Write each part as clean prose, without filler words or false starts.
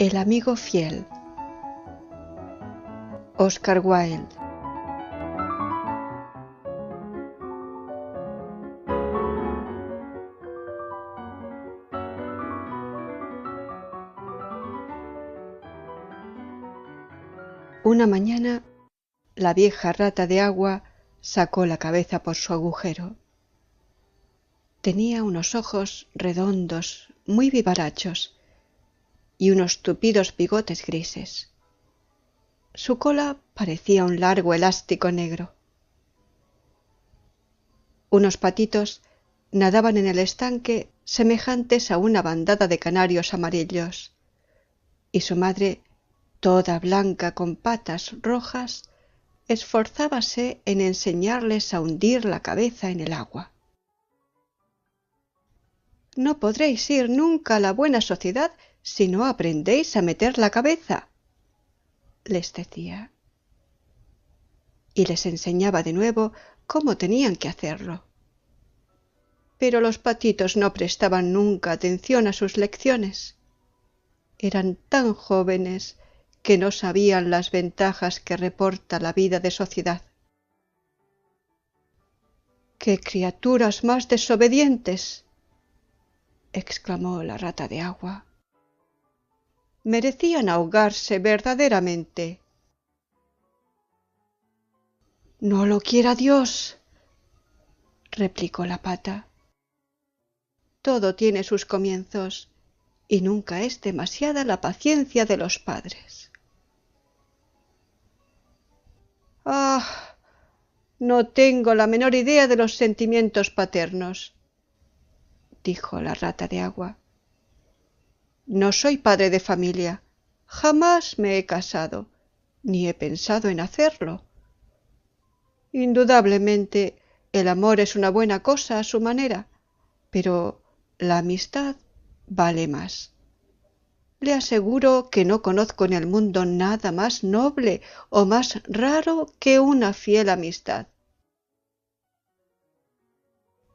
El amigo fiel. Oscar Wilde. Una mañana, la vieja rata de agua sacó la cabeza por su agujero. Tenía unos ojos redondos, muy vivarachos, y unos tupidos bigotes grises. Su cola parecía un largo elástico negro. Unos patitos nadaban en el estanque semejantes a una bandada de canarios amarillos, y su madre, toda blanca con patas rojas, esforzábase en enseñarles a hundir la cabeza en el agua. «No podréis ir nunca a la buena sociedad si no aprendéis a meter la cabeza», les decía. Y les enseñaba de nuevo cómo tenían que hacerlo. Pero los patitos no prestaban nunca atención a sus lecciones. Eran tan jóvenes que no sabían las ventajas que reporta la vida de sociedad. «¡Qué criaturas más desobedientes!», exclamó la rata de agua. «Merecían ahogarse verdaderamente». «No lo quiera Dios», replicó la pata. «Todo tiene sus comienzos, y nunca es demasiada la paciencia de los padres». «Ah, no tengo la menor idea de los sentimientos paternos», dijo la rata de agua. «No soy padre de familia, jamás me he casado, ni he pensado en hacerlo. Indudablemente, el amor es una buena cosa a su manera, pero la amistad vale más. Le aseguro que no conozco en el mundo nada más noble o más raro que una fiel amistad.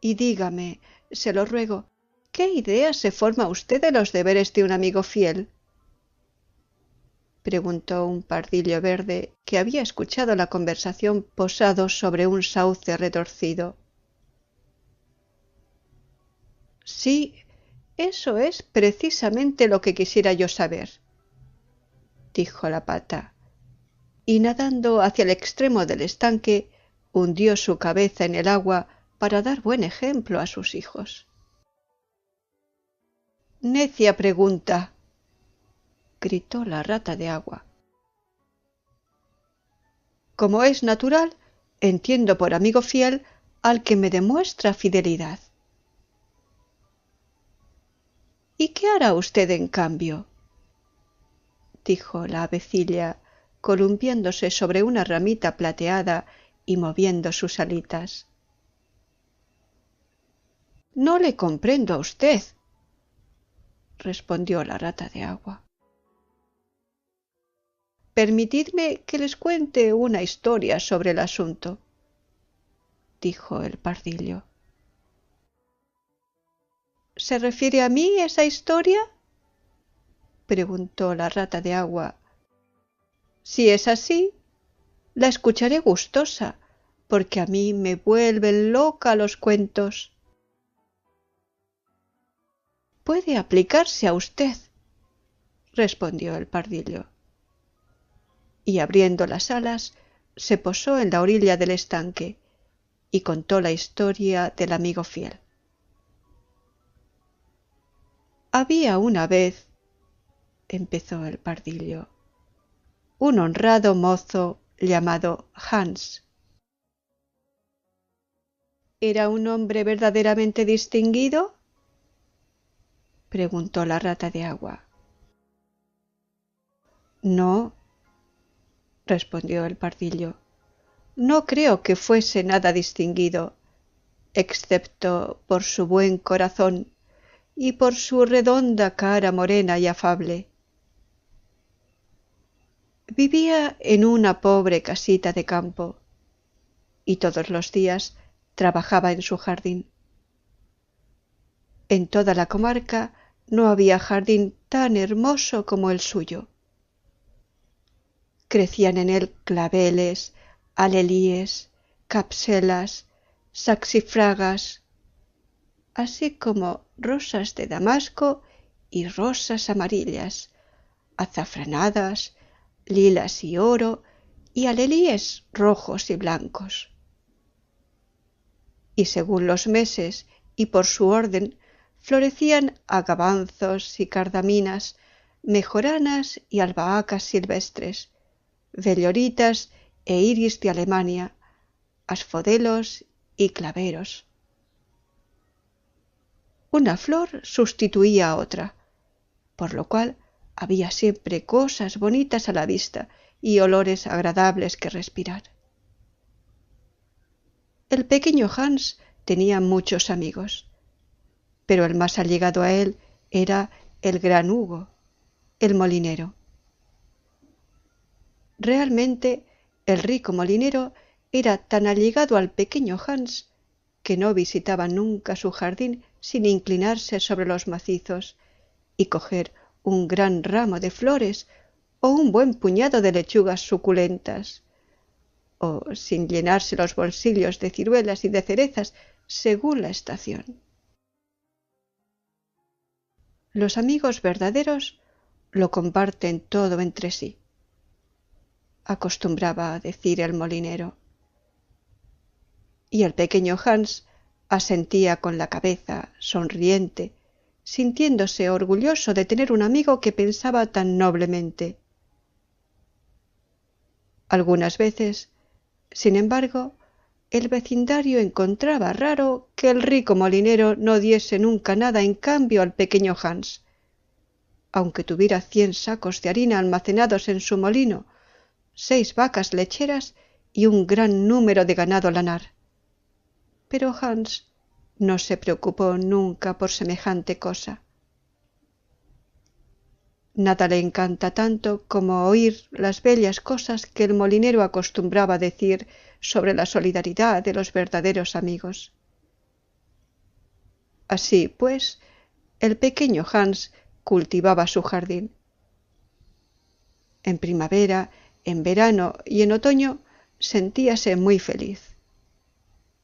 Y dígame, se lo ruego, ¿qué idea se forma usted de los deberes de un amigo fiel?», preguntó un pardillo verde que había escuchado la conversación posado sobre un sauce retorcido. «Sí, eso es precisamente lo que quisiera yo saber», dijo la pata, y nadando hacia el extremo del estanque, hundió su cabeza en el agua para dar buen ejemplo a sus hijos. «Necia pregunta», gritó la rata de agua. «Como es natural, entiendo por amigo fiel al que me demuestra fidelidad». «¿Y qué hará usted en cambio?», dijo la avecilla, columpiándose sobre una ramita plateada y moviendo sus alitas. «No le comprendo a usted», respondió la rata de agua. «Permitidme que les cuente una historia sobre el asunto», dijo el pardillo. «¿Se refiere a mí esa historia?», preguntó la rata de agua. «Si es así, la escucharé gustosa, porque a mí me vuelven loca los cuentos». «Puede aplicarse a usted», respondió el pardillo. Y abriendo las alas, se posó en la orilla del estanque y contó la historia del amigo fiel. «Había una vez», empezó el pardillo, «un honrado mozo llamado Hans. ¿Era un hombre verdaderamente distinguido?», preguntó la rata de agua. «No», respondió el pardillo, «no creo que fuese nada distinguido, excepto por su buen corazón y por su redonda cara morena y afable. Vivía en una pobre casita de campo, y todos los días trabajaba en su jardín. En toda la comarca no había jardín tan hermoso como el suyo. Crecían en él claveles, alelíes, capselas, saxifragas, así como rosas de damasco y rosas amarillas, azafranadas, lilas y oro, y alelíes rojos y blancos. Y según los meses y por su orden, florecían agavanzos y cardaminas, mejoranas y albahacas silvestres, belloritas e iris de Alemania, asfodelos y claveros. Una flor sustituía a otra, por lo cual había siempre cosas bonitas a la vista y olores agradables que respirar. El pequeño Hans tenía muchos amigos, pero el más allegado a él era el gran Hugo, el molinero. Realmente, el rico molinero era tan allegado al pequeño Hans que no visitaba nunca su jardín sin inclinarse sobre los macizos y coger un gran ramo de flores o un buen puñado de lechugas suculentas, o sin llenarse los bolsillos de ciruelas y de cerezas según la estación. Los amigos verdaderos lo comparten todo entre sí, acostumbraba a decir el molinero. Y el pequeño Hans asentía con la cabeza, sonriente, sintiéndose orgulloso de tener un amigo que pensaba tan noblemente. Algunas veces, sin embargo, el vecindario encontraba raro que el rico molinero no diese nunca nada en cambio al pequeño Hans, aunque tuviera 100 sacos de harina almacenados en su molino, 6 vacas lecheras y un gran número de ganado lanar. Pero Hans no se preocupó nunca por semejante cosa. Nada le encanta tanto como oír las bellas cosas que el molinero acostumbraba decir sobre la solidaridad de los verdaderos amigos. Así pues, el pequeño Hans cultivaba su jardín. En primavera, en verano y en otoño sentíase muy feliz.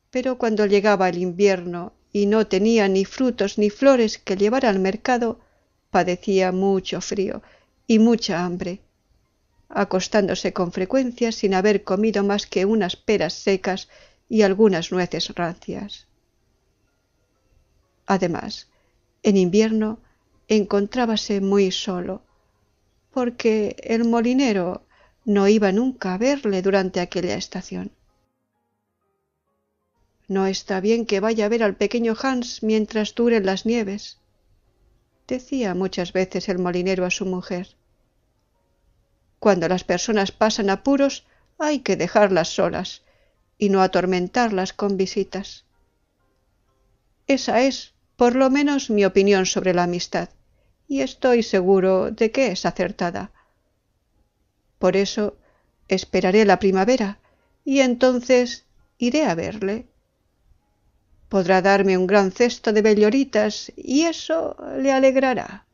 Pero cuando llegaba el invierno y no tenía ni frutos ni flores que llevar al mercado, padecía mucho frío y mucha hambre, acostándose con frecuencia sin haber comido más que unas peras secas y algunas nueces rancias. Además, en invierno encontrábase muy solo, porque el molinero no iba nunca a verle durante aquella estación. No está bien que vaya a ver al pequeño Hans mientras duren las nieves, decía muchas veces el molinero a su mujer. Cuando las personas pasan apuros hay que dejarlas solas y no atormentarlas con visitas. Esa es, por lo menos, mi opinión sobre la amistad, y estoy seguro de que es acertada. Por eso esperaré la primavera y entonces iré a verle. Podrá darme un gran cesto de belloritas y eso le alegrará.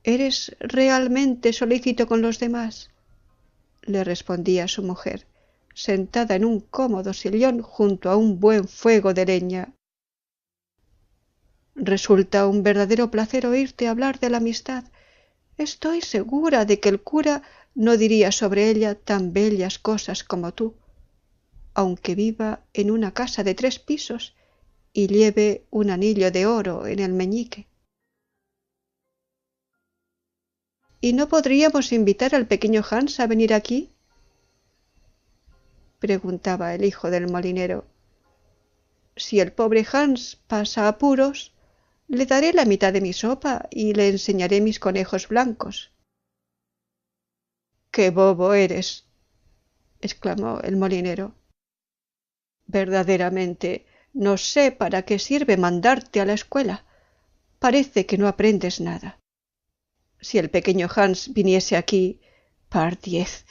¿Eres realmente solícito con los demás?, le respondía su mujer, sentada en un cómodo sillón junto a un buen fuego de leña. Resulta un verdadero placer oírte hablar de la amistad. Estoy segura de que el cura no diría sobre ella tan bellas cosas como tú, aunque viva en una casa de 3 pisos y lleve un anillo de oro en el meñique. ¿Y no podríamos invitar al pequeño Hans a venir aquí?, preguntaba el hijo del molinero. Si el pobre Hans pasa apuros, le daré la mitad de mi sopa y le enseñaré mis conejos blancos. ¡Qué bobo eres!, exclamó el molinero. Verdaderamente no sé para qué sirve mandarte a la escuela. Parece que no aprendes nada. Si el pequeño Hans viniese aquí, pardiez,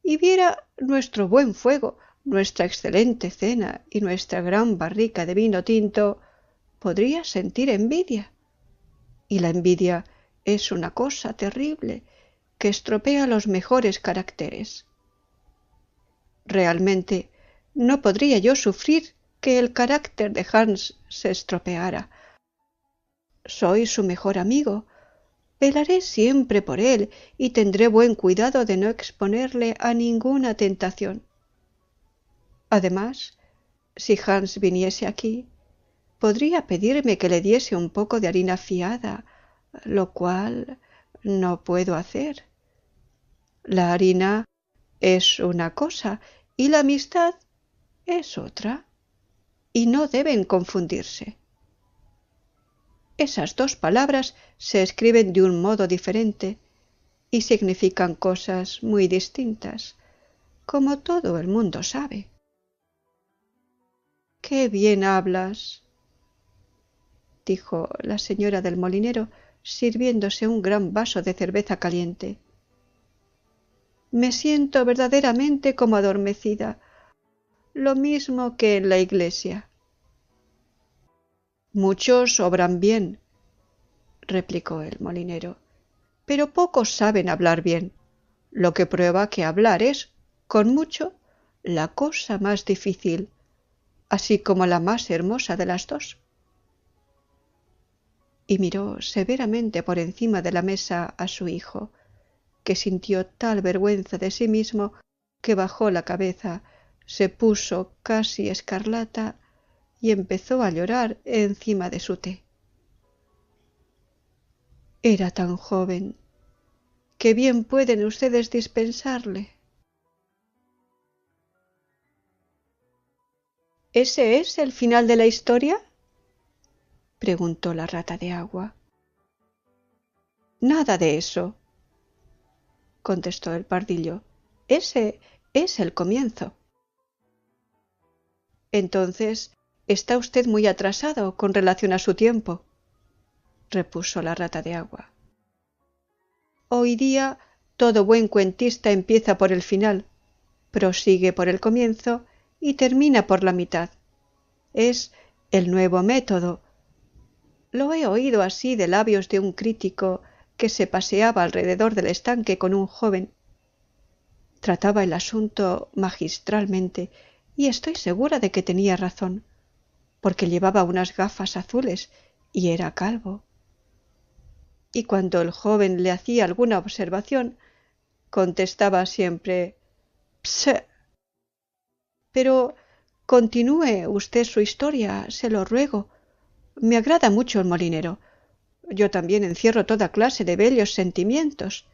y viera nuestro buen fuego, nuestra excelente cena y nuestra gran barrica de vino tinto, podría sentir envidia. Y la envidia es una cosa terrible que estropea los mejores caracteres. Realmente no podría yo sufrir que el carácter de Hans se estropeara. Soy su mejor amigo, velaré siempre por él y tendré buen cuidado de no exponerle a ninguna tentación. Además, si Hans viniese aquí, podría pedirme que le diese un poco de harina fiada, lo cual no puedo hacer. La harina es una cosa y la amistad es otra, y no deben confundirse. Esas dos palabras se escriben de un modo diferente y significan cosas muy distintas, como todo el mundo sabe. —¡Qué bien hablas! —dijo la señora del molinero, sirviéndose un gran vaso de cerveza caliente. —Me siento verdaderamente como adormecida, lo mismo que en la iglesia. —Muchos obran bien —replicó el molinero—, pero pocos saben hablar bien, lo que prueba que hablar es, con mucho, la cosa más difícil, así como la más hermosa de las dos. Y miró severamente por encima de la mesa a su hijo, que sintió tal vergüenza de sí mismo que bajó la cabeza, se puso casi escarlata y empezó a llorar encima de su té. Era tan joven. ¡Qué bien pueden ustedes dispensarle! ¿Ese es el final de la historia? Preguntó la rata de agua. Nada de eso, contestó el pardillo. Ese es el comienzo. Entonces está usted muy atrasado con relación a su tiempo, repuso la rata de agua. Hoy día todo buen cuentista empieza por el final, prosigue por el comienzo y termina por la mitad. Es el nuevo método. Lo he oído así de labios de un crítico que se paseaba alrededor del estanque con un joven. Trataba el asunto magistralmente y estoy segura de que tenía razón, porque llevaba unas gafas azules y era calvo. Y cuando el joven le hacía alguna observación, contestaba siempre «Pse». Pero continúe usted su historia, se lo ruego. Me agrada mucho el molinero. Yo también encierro toda clase de bellos sentimientos.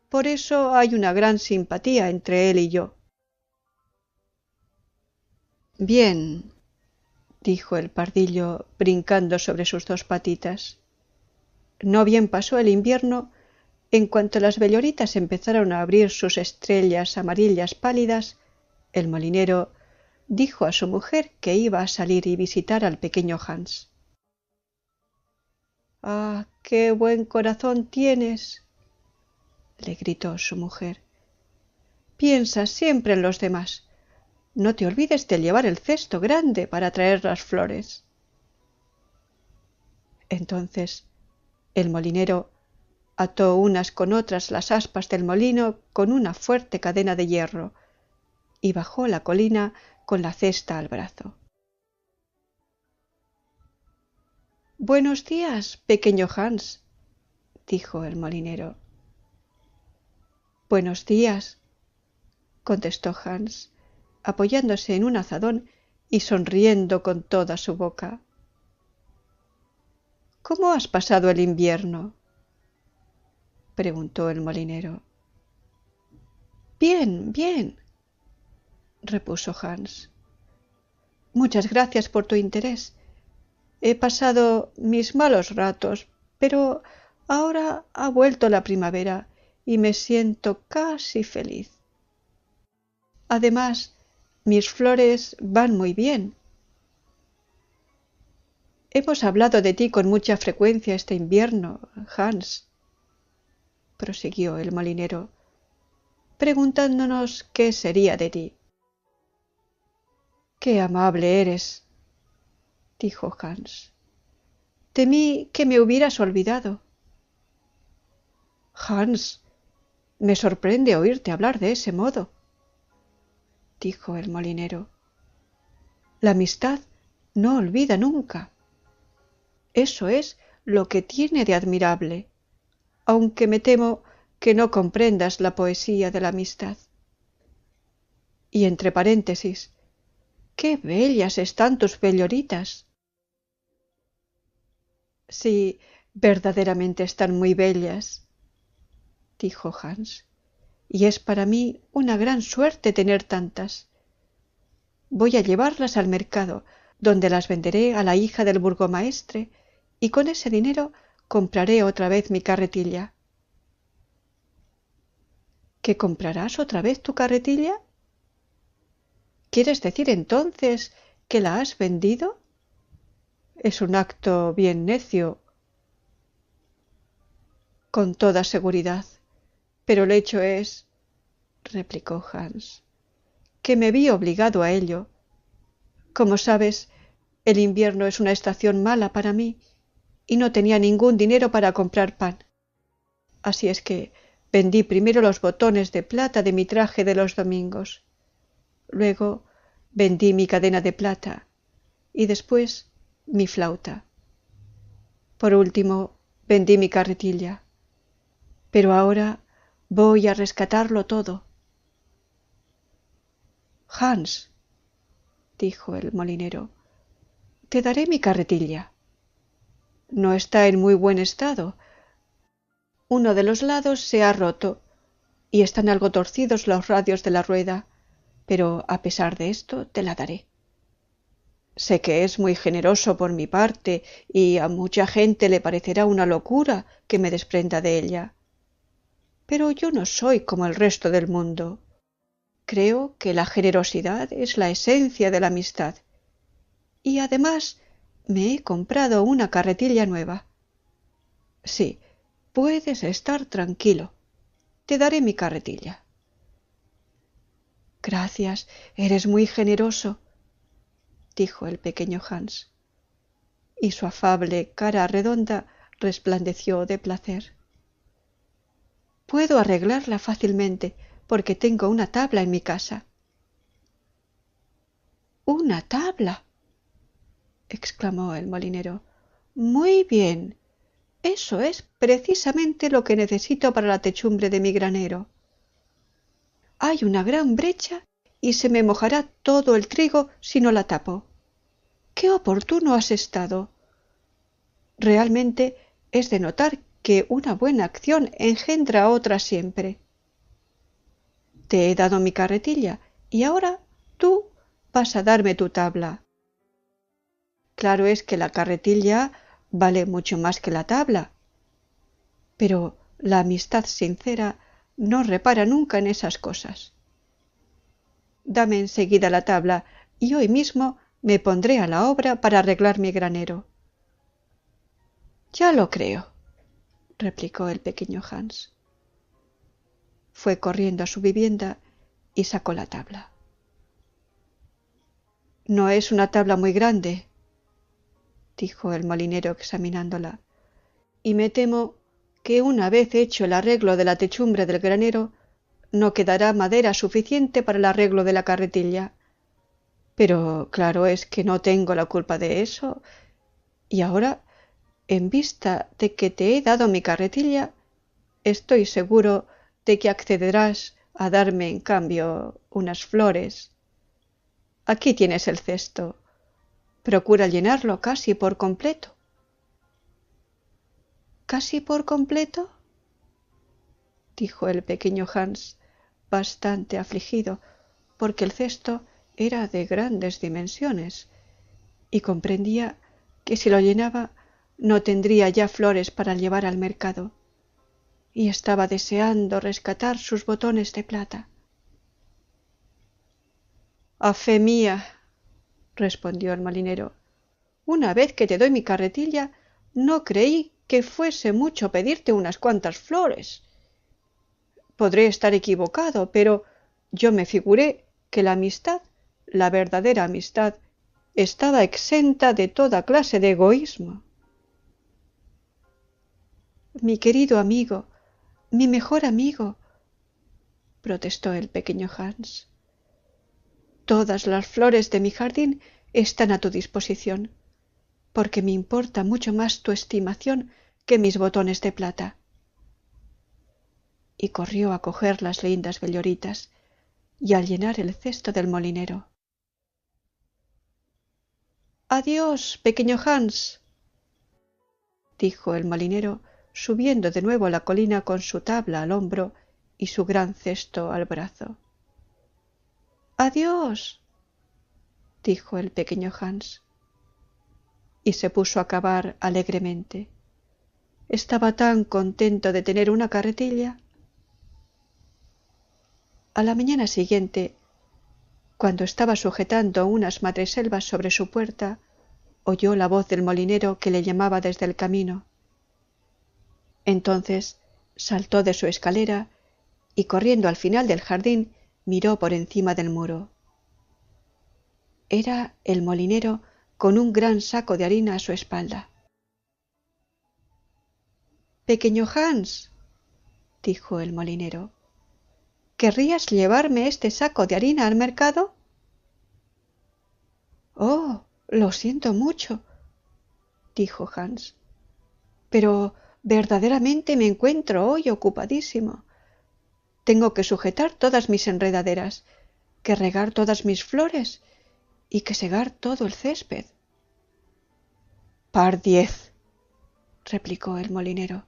Por eso hay una gran simpatía entre él y yo. Bien, dijo el pardillo, brincando sobre sus dos patitas. No bien pasó el invierno, en cuanto las belloritas empezaron a abrir sus estrellas amarillas pálidas, el molinero dijo a su mujer que iba a salir y visitar al pequeño Hans. —¡Ah, qué buen corazón tienes! —le gritó su mujer. —Piensa siempre en los demás. No te olvides de llevar el cesto grande para traer las flores. Entonces el molinero ató unas con otras las aspas del molino con una fuerte cadena de hierro y bajó la colina con la cesta al brazo. —Buenos días, pequeño Hans —dijo el molinero. —Buenos días —contestó Hans, apoyándose en un azadón y sonriendo con toda su boca. —¿Cómo has pasado el invierno? —preguntó el molinero. —Bien, bien —repuso Hans—. Muchas gracias por tu interés. He pasado mis malos ratos, pero ahora ha vuelto la primavera y me siento casi feliz. Además, mis flores van muy bien. Hemos hablado de ti con mucha frecuencia este invierno, Hans —prosiguió el molinero—, preguntándonos qué sería de ti. —¡Qué amable eres! dijo Hans. Temí que me hubieras olvidado. Hans, me sorprende oírte hablar de ese modo, dijo el molinero. La amistad no olvida nunca. Eso es lo que tiene de admirable, aunque me temo que no comprendas la poesía de la amistad. Y entre paréntesis, ¡qué bellas están tus pelloritas! Sí, verdaderamente están muy bellas, dijo Hans, y es para mí una gran suerte tener tantas. Voy a llevarlas al mercado, donde las venderé a la hija del burgomaestre, y con ese dinero compraré otra vez mi carretilla. ¿Que comprarás otra vez tu carretilla? ¿Quieres decir entonces que la has vendido? Es un acto bien necio, con toda seguridad, pero el hecho es, replicó Hans, que me vi obligado a ello. Como sabes, el invierno es una estación mala para mí y no tenía ningún dinero para comprar pan. Así es que vendí primero los botones de plata de mi traje de los domingos. Luego vendí mi cadena de plata y después mi flauta. Por último, vendí mi carretilla. Pero ahora voy a rescatarlo todo. Hans, dijo el molinero, te daré mi carretilla. No está en muy buen estado. Uno de los lados se ha roto y están algo torcidos los radios de la rueda, pero a pesar de esto te la daré. Sé que es muy generoso por mi parte y a mucha gente le parecerá una locura que me desprenda de ella. Pero yo no soy como el resto del mundo. Creo que la generosidad es la esencia de la amistad. Y además me he comprado una carretilla nueva. Sí, puedes estar tranquilo. Te daré mi carretilla. Gracias, eres muy generoso, dijo el pequeño Hans, y su afable cara redonda resplandeció de placer. Puedo arreglarla fácilmente, porque tengo una tabla en mi casa. ¿Una tabla?, exclamó el molinero. Muy bien. Eso es precisamente lo que necesito para la techumbre de mi granero. Hay una gran brecha y se me mojará todo el trigo si no la tapo. ¡Qué oportuno has estado! Realmente es de notar que una buena acción engendra otra siempre. Te he dado mi carretilla y ahora tú vas a darme tu tabla. Claro es que la carretilla vale mucho más que la tabla, pero la amistad sincera no repara nunca en esas cosas. Dame enseguida la tabla y hoy mismo me pondré a la obra para arreglar mi granero. Ya lo creo, replicó el pequeño Hans. Fue corriendo a su vivienda y sacó la tabla. No es una tabla muy grande, dijo el molinero examinándola, y me temo que una vez hecho el arreglo de la techumbre del granero, no quedará madera suficiente para el arreglo de la carretilla. Pero claro es que no tengo la culpa de eso, y ahora, en vista de que te he dado mi carretilla, estoy seguro de que accederás a darme en cambio unas flores. Aquí tienes el cesto. Procura llenarlo casi por completo. ¿Casi por completo?, dijo el pequeño Hans, bastante afligido, porque el cesto era de grandes dimensiones, y comprendía que si lo llenaba no tendría ya flores para llevar al mercado, y estaba deseando rescatar sus botones de plata. —A fe mía —respondió el molinero—, una vez que te doy mi carretilla, no creí que fuese mucho pedirte unas cuantas flores. Podré estar equivocado, pero yo me figuré que la amistad, la verdadera amistad, estaba exenta de toda clase de egoísmo. Mi querido amigo, mi mejor amigo, protestó el pequeño Hans. Todas las flores de mi jardín están a tu disposición, porque me importa mucho más tu estimación que mis botones de plata. Y corrió a coger las lindas belloritas y a llenar el cesto del molinero. Adiós, pequeño Hans, dijo el molinero, subiendo de nuevo a la colina con su tabla al hombro y su gran cesto al brazo. Adiós, dijo el pequeño Hans, y se puso a cavar alegremente. Estaba tan contento de tener una carretilla. A la mañana siguiente, cuando estaba sujetando unas madreselvas sobre su puerta, oyó la voz del molinero que le llamaba desde el camino. Entonces saltó de su escalera y corriendo al final del jardín miró por encima del muro. Era el molinero con un gran saco de harina a su espalda. Pequeño Hans, dijo el molinero, ¿querrías llevarme este saco de harina al mercado? Oh, lo siento mucho, dijo Hans, pero verdaderamente me encuentro hoy ocupadísimo. Tengo que sujetar todas mis enredaderas, que regar todas mis flores y que segar todo el césped. Pardiez, replicó el molinero.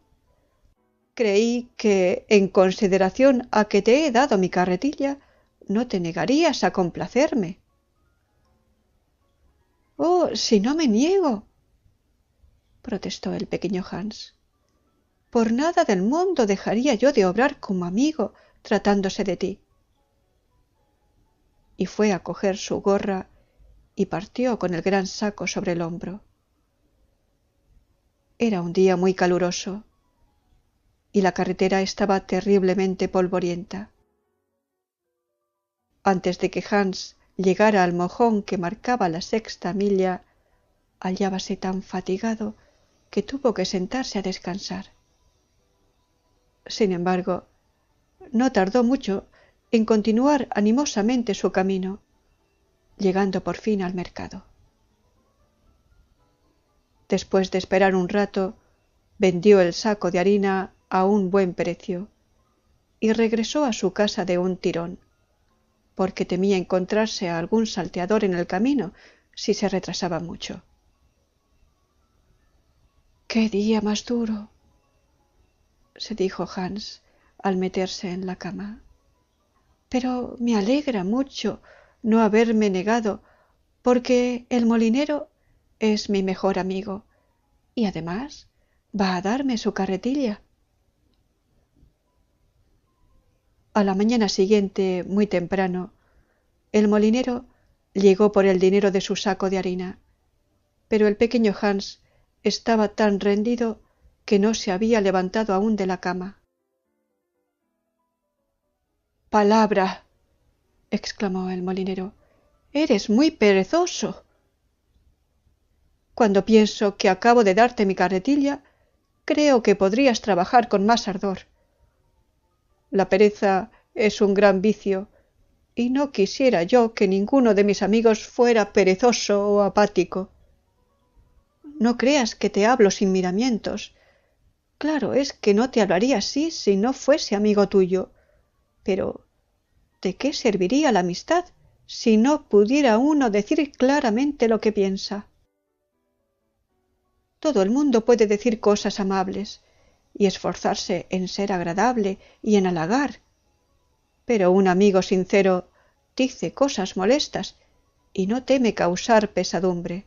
Creí que, en consideración a que te he dado mi carretilla, no te negarías a complacerme. Oh, si no me niego, protestó el pequeño Hans. Por nada del mundo dejaría yo de obrar como amigo tratándose de ti. Y fue a coger su gorra y partió con el gran saco sobre el hombro. Era un día muy caluroso y la carretera estaba terriblemente polvorienta. Antes de que Hans llegara al mojón que marcaba la 6ª milla, hallábase tan fatigado que tuvo que sentarse a descansar. Sin embargo, no tardó mucho en continuar animosamente su camino, llegando por fin al mercado. Después de esperar un rato, vendió el saco de harina a un buen precio y regresó a su casa de un tirón, porque temía encontrarse a algún salteador en el camino si se retrasaba mucho. ¡Qué día más duro!, se dijo Hans al meterse en la cama. Pero me alegra mucho no haberme negado, porque el molinero es mi mejor amigo y además va a darme su carretilla. A la mañana siguiente, muy temprano, el molinero llegó por el dinero de su saco de harina, pero el pequeño Hans estaba tan rendido que no se había levantado aún de la cama. ¡Palabra!, exclamó el molinero, eres muy perezoso. Cuando pienso que acabo de darte mi carretilla, creo que podrías trabajar con más ardor. La pereza es un gran vicio, y no quisiera yo que ninguno de mis amigos fuera perezoso o apático. No creas que te hablo sin miramientos. Claro es que no te hablaría así si no fuese amigo tuyo. Pero, ¿de qué serviría la amistad si no pudiera uno decir claramente lo que piensa? Todo el mundo puede decir cosas amables y esforzarse en ser agradable y en halagar, pero un amigo sincero dice cosas molestas y no teme causar pesadumbre.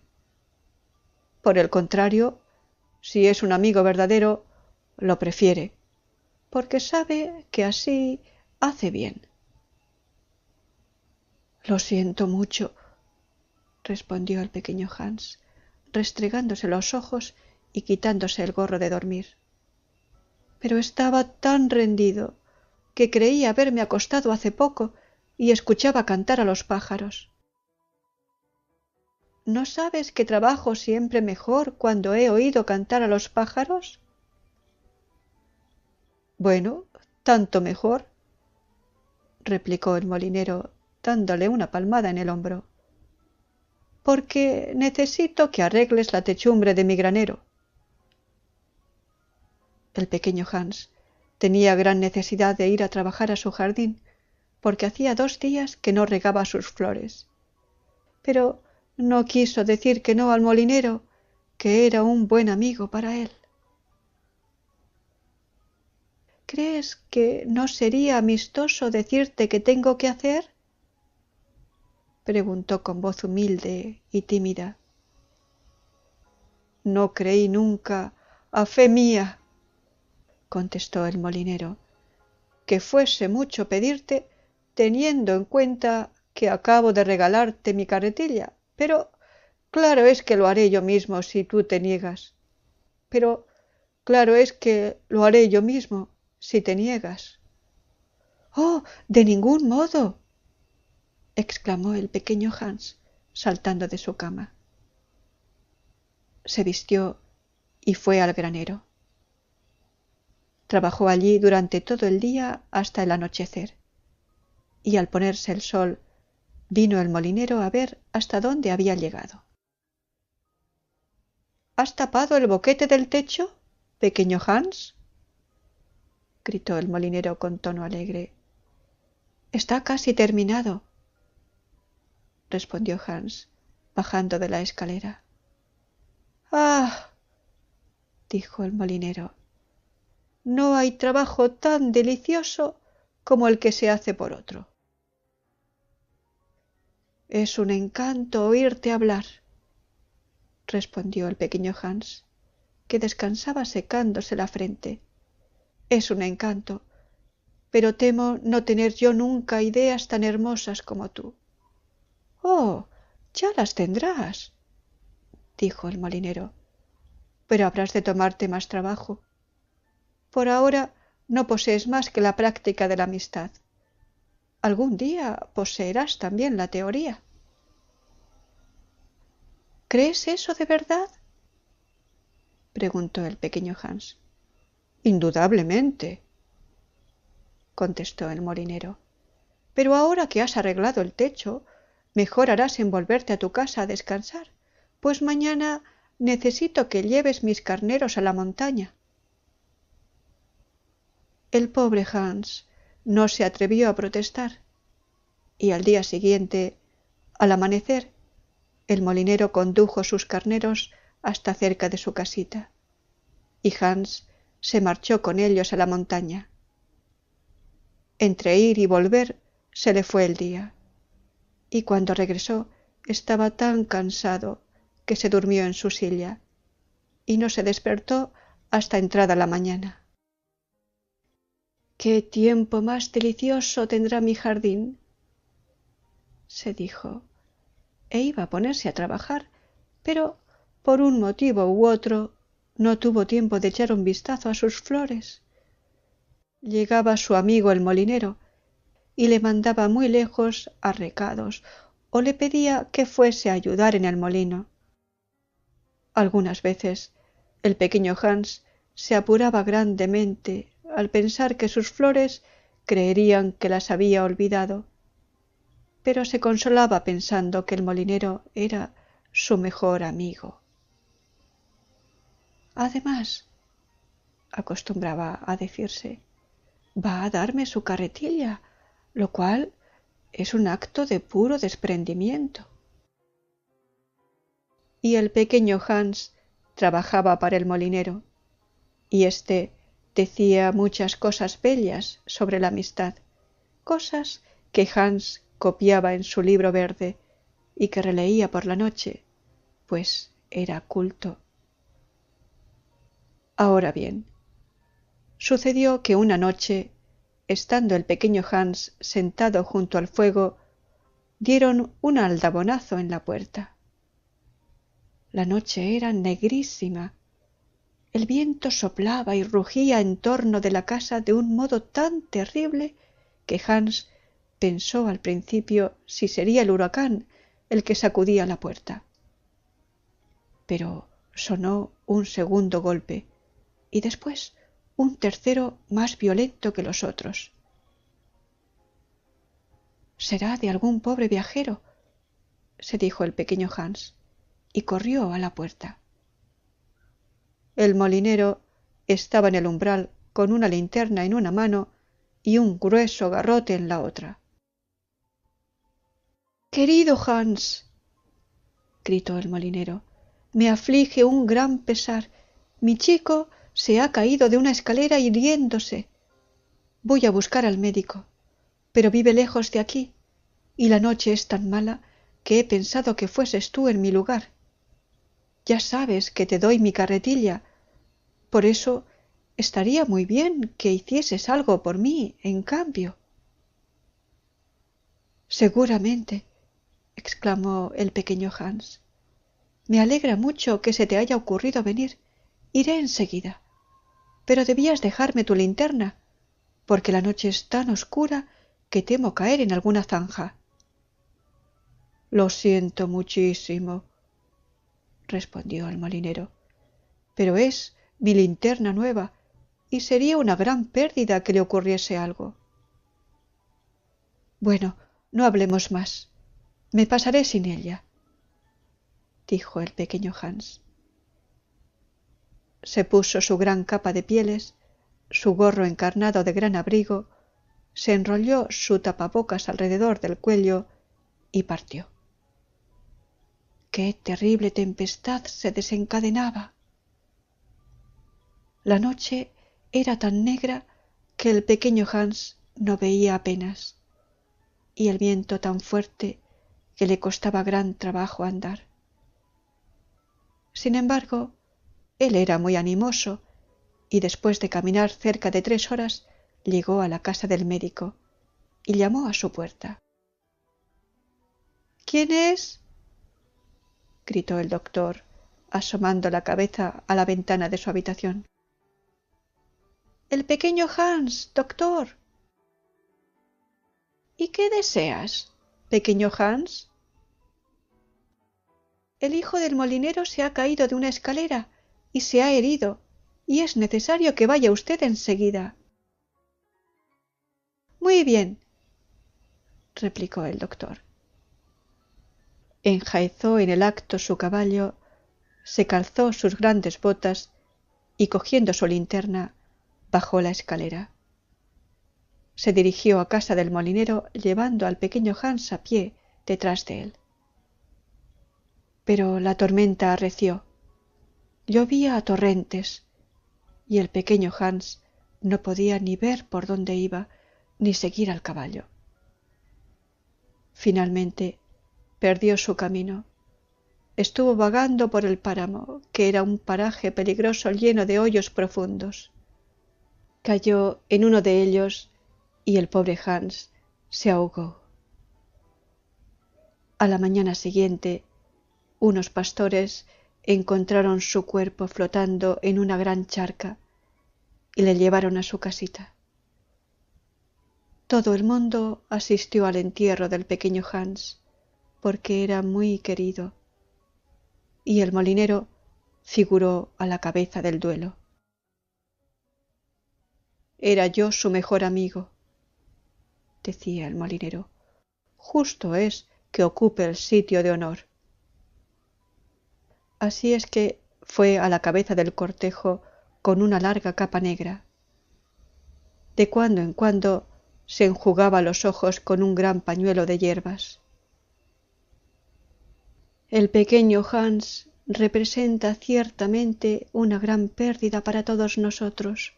Por el contrario, si es un amigo verdadero, lo prefiere, porque sabe que así hace bien. Lo siento mucho, respondió el pequeño Hans, restregándose los ojos y quitándose el gorro de dormir. Pero estaba tan rendido que creí haberme acostado hace poco y escuchaba cantar a los pájaros. ¿no sabes que trabajo siempre mejor cuando he oído cantar a los pájaros? Bueno, tanto mejor, replicó el molinero, dándole una palmada en el hombro, porque necesito que arregles la techumbre de mi granero. El pequeño Hans tenía gran necesidad de ir a trabajar a su jardín, porque hacía 2 días que no regaba sus flores. Pero no quiso decir que no al molinero, que era un buen amigo para él. ¿Crees que no sería amistoso decirte qué tengo que hacer?, preguntó con voz humilde y tímida. No creí nunca, a fe mía, contestó el molinero, que fuese mucho pedirte, teniendo en cuenta que acabo de regalarte mi carretilla, pero claro es que lo haré yo mismo si tú te niegas. Pero claro es que lo haré yo mismo si te niegas. ¡Oh, de ningún modo!, exclamó el pequeño Hans, saltando de su cama. Se vistió y fue al granero. Trabajó allí durante todo el día hasta el anochecer, y al ponerse el sol vino el molinero a ver hasta dónde había llegado. ¿Has tapado el boquete del techo, pequeño Hans?, gritó el molinero con tono alegre. Está casi terminado, respondió Hans, bajando de la escalera. ¡Ah!, dijo el molinero, no hay trabajo tan delicioso como el que se hace por otro. Es un encanto oírte hablar, respondió el pequeño Hans, que descansaba secándose la frente. Es un encanto, pero temo no tener yo nunca ideas tan hermosas como tú. Oh, ya las tendrás, dijo el molinero, pero habrás de tomarte más trabajo. Por ahora no posees más que la práctica de la amistad. Algún día poseerás también la teoría. ¿Crees eso de verdad?, preguntó el pequeño Hans. Indudablemente, contestó el molinero. Pero ahora que has arreglado el techo, mejor harás en volverte a tu casa a descansar, pues mañana necesito que lleves mis carneros a la montaña. El pobre Hans no se atrevió a protestar, y al día siguiente, al amanecer, el molinero condujo sus carneros hasta cerca de su casita, y Hans se marchó con ellos a la montaña. Entre ir y volver se le fue el día, y cuando regresó estaba tan cansado que se durmió en su silla, y no se despertó hasta entrada la mañana. «¿Qué tiempo más delicioso tendrá mi jardín?», se dijo, e iba a ponerse a trabajar, pero por un motivo u otro no tuvo tiempo de echar un vistazo a sus flores. Llegaba su amigo el molinero y le mandaba muy lejos a recados o le pedía que fuese a ayudar en el molino. Algunas veces el pequeño Hans se apuraba grandemente al pensar que sus flores creerían que las había olvidado, pero se consolaba pensando que el molinero era su mejor amigo. Además, acostumbraba a decirse, va a darme su carretilla, lo cual es un acto de puro desprendimiento. Y el pequeño Hans trabajaba para el molinero, y éste decía muchas cosas bellas sobre la amistad, cosas que Hans copiaba en su libro verde y que releía por la noche, pues era culto. Ahora bien, sucedió que una noche, estando el pequeño Hans sentado junto al fuego, dieron un aldabonazo en la puerta. La noche era negrísima. El viento soplaba y rugía en torno de la casa de un modo tan terrible que Hans pensó al principio si sería el huracán el que sacudía la puerta. Pero sonó un segundo golpe y después un tercero más violento que los otros. «Será de algún pobre viajero», se dijo el pequeño Hans, y corrió a la puerta. El molinero estaba en el umbral con una linterna en una mano y un grueso garrote en la otra. «Querido Hans», gritó el molinero, «me aflige un gran pesar. Mi chico se ha caído de una escalera hiriéndose. Voy a buscar al médico, pero vive lejos de aquí, y la noche es tan mala que he pensado que fueses tú en mi lugar. Ya sabes que te doy mi carretilla, por eso estaría muy bien que hicieses algo por mí, en cambio». «Seguramente», exclamó el pequeño Hans. «Me alegra mucho que se te haya ocurrido venir. Iré enseguida. Pero debías dejarme tu linterna, porque la noche es tan oscura que temo caer en alguna zanja». «Lo siento muchísimo», respondió el molinero, «pero es mi linterna nueva y sería una gran pérdida que le ocurriese algo». «Bueno, no hablemos más. Me pasaré sin ella», dijo el pequeño Hans. Se puso su gran capa de pieles, su gorro encarnado de gran abrigo, se enrolló su tapabocas alrededor del cuello y partió. ¡Qué terrible tempestad se desencadenaba! La noche era tan negra que el pequeño Hans no veía apenas, y el viento tan fuerte que le costaba gran trabajo andar. Sin embargo, él era muy animoso, y después de caminar cerca de 3 horas, llegó a la casa del médico y llamó a su puerta. «¿Quién es?», gritó el doctor, asomando la cabeza a la ventana de su habitación. «El pequeño Hans, doctor». «¿Y qué deseas, pequeño Hans?». «El hijo del molinero se ha caído de una escalera y se ha herido, y es necesario que vaya usted enseguida». «Muy bien», replicó el doctor. Enjaezó en el acto su caballo, se calzó sus grandes botas y, cogiendo su linterna, bajó la escalera. Se dirigió a casa del molinero llevando al pequeño Hans a pie detrás de él. Pero la tormenta arreció. Llovía a torrentes y el pequeño Hans no podía ni ver por dónde iba ni seguir al caballo. Finalmente perdió su camino. Estuvo vagando por el páramo, que era un paraje peligroso lleno de hoyos profundos. Cayó en uno de ellos y el pobre Hans se ahogó. A la mañana siguiente, unos pastores encontraron su cuerpo flotando en una gran charca y le llevaron a su casita. Todo el mundo asistió al entierro del pequeño Hans, porque era muy querido, y el molinero figuró a la cabeza del duelo. «Era yo su mejor amigo», decía el molinero. «Justo es que ocupe el sitio de honor». Así es que fue a la cabeza del cortejo con una larga capa negra. De cuando en cuando se enjugaba los ojos con un gran pañuelo de hierbas. «El pequeño Hans representa ciertamente una gran pérdida para todos nosotros»,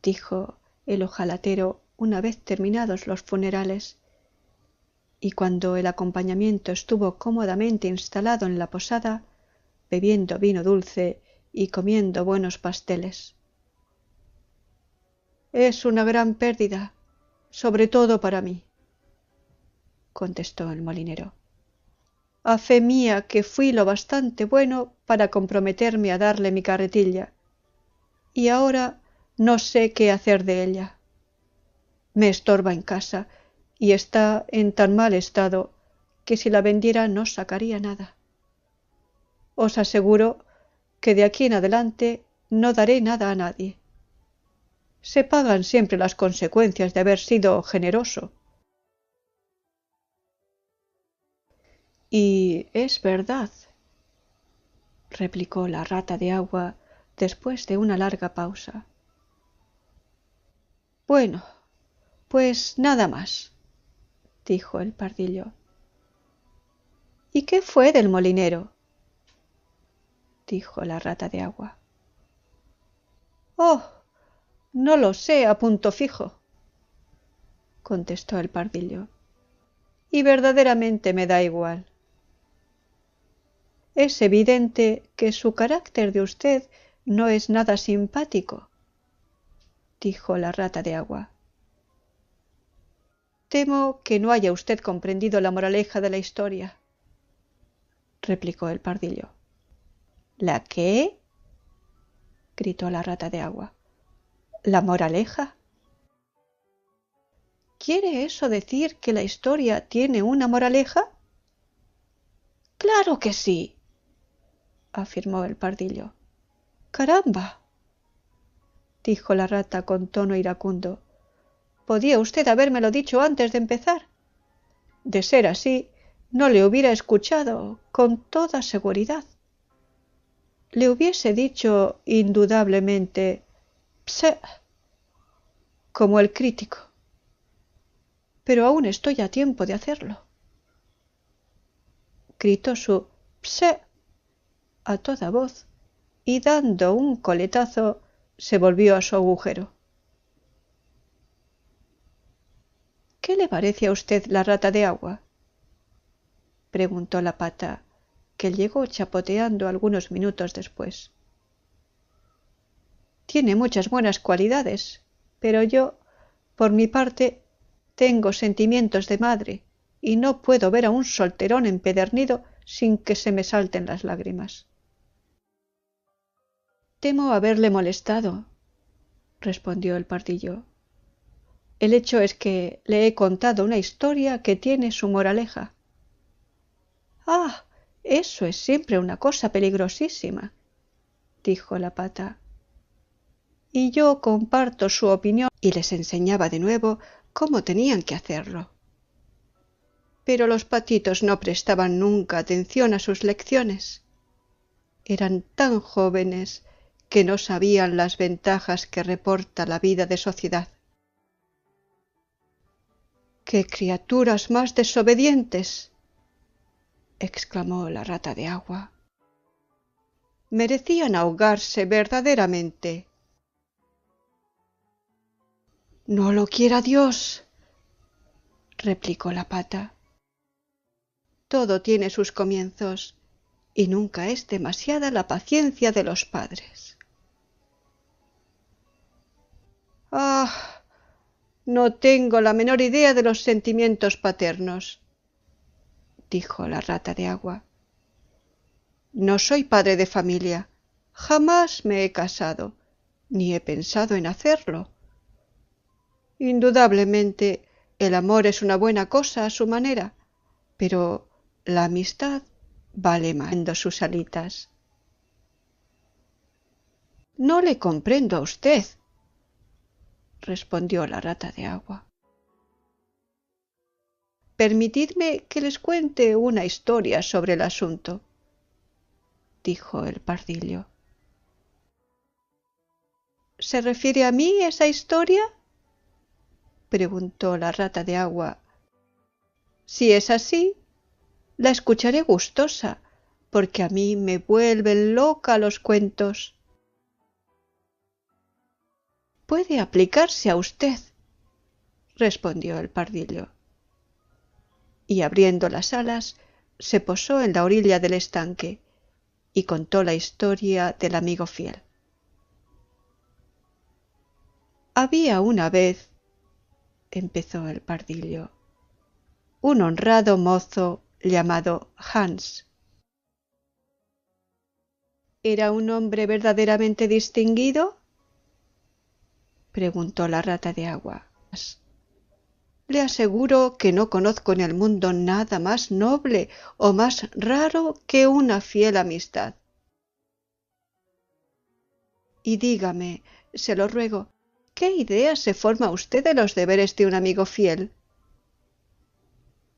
dijo el hojalatero una vez terminados los funerales, y cuando el acompañamiento estuvo cómodamente instalado en la posada, bebiendo vino dulce y comiendo buenos pasteles. «Es una gran pérdida, sobre todo para mí», contestó el molinero. «A fe mía que fui lo bastante bueno para comprometerme a darle mi carretilla, y ahora no sé qué hacer de ella. Me estorba en casa y está en tan mal estado que si la vendiera no sacaría nada. os aseguro que de aquí en adelante no daré nada a nadie. Se pagan siempre las consecuencias de haber sido generoso. Y es verdad, replicó la rata de agua después de una larga pausa. Bueno, pues nada más, dijo el pardillo. ¿Y qué fue del molinero? Dijo la rata de agua. Oh, no lo sé a punto fijo, contestó el pardillo. Y verdaderamente me da igual. Es evidente que su carácter de usted no es nada simpático, dijo la rata de agua. Temo que no haya usted comprendido la moraleja de la historia, replicó el pardillo. ¿La qué? Gritó la rata de agua. ¿La moraleja? ¿Quiere eso decir que la historia tiene una moraleja? Claro que sí, afirmó el pardillo. Caramba, dijo la rata con tono iracundo. Podía usted habérmelo dicho antes de empezar. De ser así, no le hubiera escuchado con toda seguridad. Le hubiese dicho indudablemente «pse», como el crítico. Pero aún estoy a tiempo de hacerlo. Gritó su «pse» a toda voz y dando un coletazo se volvió a su agujero. ¿Qué le parece a usted la rata de agua? Preguntó la pata, que llegó chapoteando algunos minutos después. Tiene muchas buenas cualidades, pero yo, por mi parte, tengo sentimientos de madre y no puedo ver a un solterón empedernido sin que se me salten las lágrimas. Temo haberle molestado, respondió el pardillo. El hecho es que le he contado una historia que tiene su moraleja. Ah, eso es siempre una cosa peligrosísima, dijo la pata. Y yo comparto su opinión y les enseñaba de nuevo cómo tenían que hacerlo. Pero los patitos no prestaban nunca atención a sus lecciones. Eran tan jóvenes que no sabían las ventajas que reporta la vida de sociedad. ¡Qué criaturas más desobedientes!, exclamó la rata de agua. Merecían ahogarse verdaderamente. No lo quiera Dios, replicó la pata. Todo tiene sus comienzos y nunca es demasiada la paciencia de los padres. Ah, no tengo la menor idea de los sentimientos paternos, dijo la rata de agua. No soy padre de familia, jamás me he casado, ni he pensado en hacerlo. Indudablemente el amor es una buena cosa a su manera, pero la amistad vale más sus alitas. No le comprendo a usted, respondió la rata de agua. Permitidme que les cuente una historia sobre el asunto, dijo el pardillo. ¿Se refiere a mí esa historia?, preguntó la rata de agua. Si es así, la escucharé gustosa, porque a mí me vuelven loca los cuentos. Puede aplicarse a usted, respondió el pardillo. Y abriendo las alas, se posó en la orilla del estanque y contó la historia del amigo fiel. Había una vez, empezó el pardillo, un honrado mozo llamado Hans. ¿Era un hombre verdaderamente distinguido?, preguntó la rata de agua. Le aseguro que no conozco en el mundo nada más noble o más raro que una fiel amistad. Y dígame, se lo ruego, ¿qué idea se forma usted de los deberes de un amigo fiel?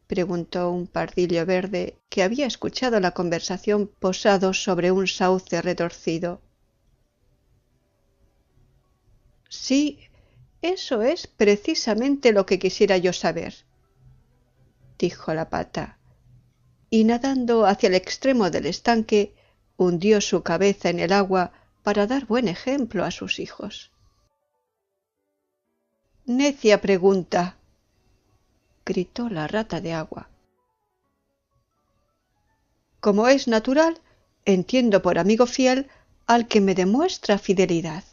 Preguntó un pardillo verde que había escuchado la conversación posado sobre un sauce retorcido. Sí, eso es precisamente lo que quisiera yo saber, dijo la pata, y nadando hacia el extremo del estanque, hundió su cabeza en el agua para dar buen ejemplo a sus hijos. Necia pregunta, gritó la rata de agua. Como es natural, entiendo por amigo fiel al que me demuestra fidelidad.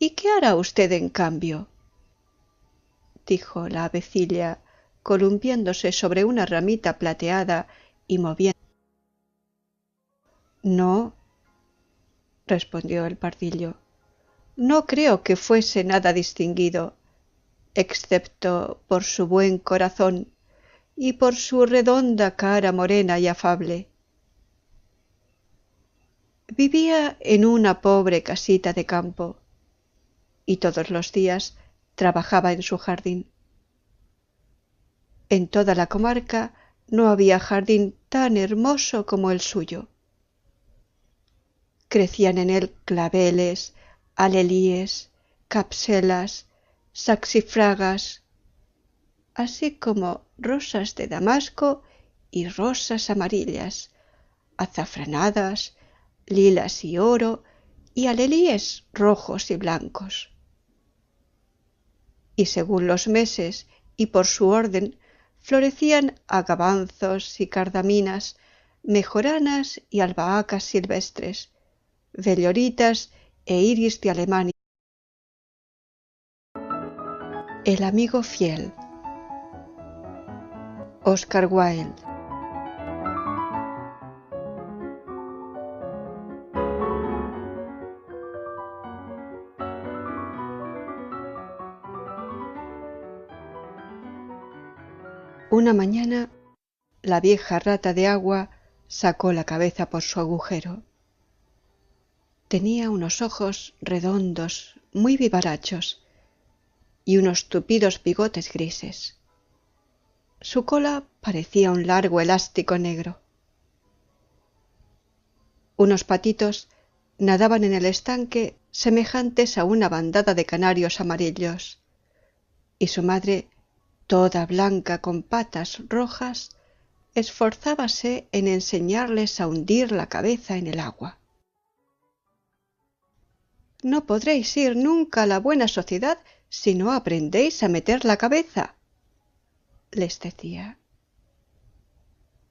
¿Y qué hará usted en cambio? Dijo la avecilla, columpiándose sobre una ramita plateada y moviendo. No, respondió el pardillo, no creo que fuese nada distinguido, excepto por su buen corazón y por su redonda cara morena y afable. Vivía en una pobre casita de campo y todos los días trabajaba en su jardín. En toda la comarca no había jardín tan hermoso como el suyo. Crecían en él claveles, alelíes, capselas, saxifragas, así como rosas de damasco y rosas amarillas, azafranadas, lilas y oro, y alelíes rojos y blancos. Y según los meses y por su orden, florecían agavanzos y cardaminas, mejoranas y albahacas silvestres, belloritas e iris de Alemania. El amigo fiel. Oscar Wilde. Una mañana, la vieja rata de agua sacó la cabeza por su agujero. Tenía unos ojos redondos, muy vivarachos, y unos tupidos bigotes grises. Su cola parecía un largo elástico negro. Unos patitos nadaban en el estanque semejantes a una bandada de canarios amarillos, y su madre, toda blanca con patas rojas, esforzábase en enseñarles a hundir la cabeza en el agua. No podréis ir nunca a la buena sociedad si no aprendéis a meter la cabeza, les decía.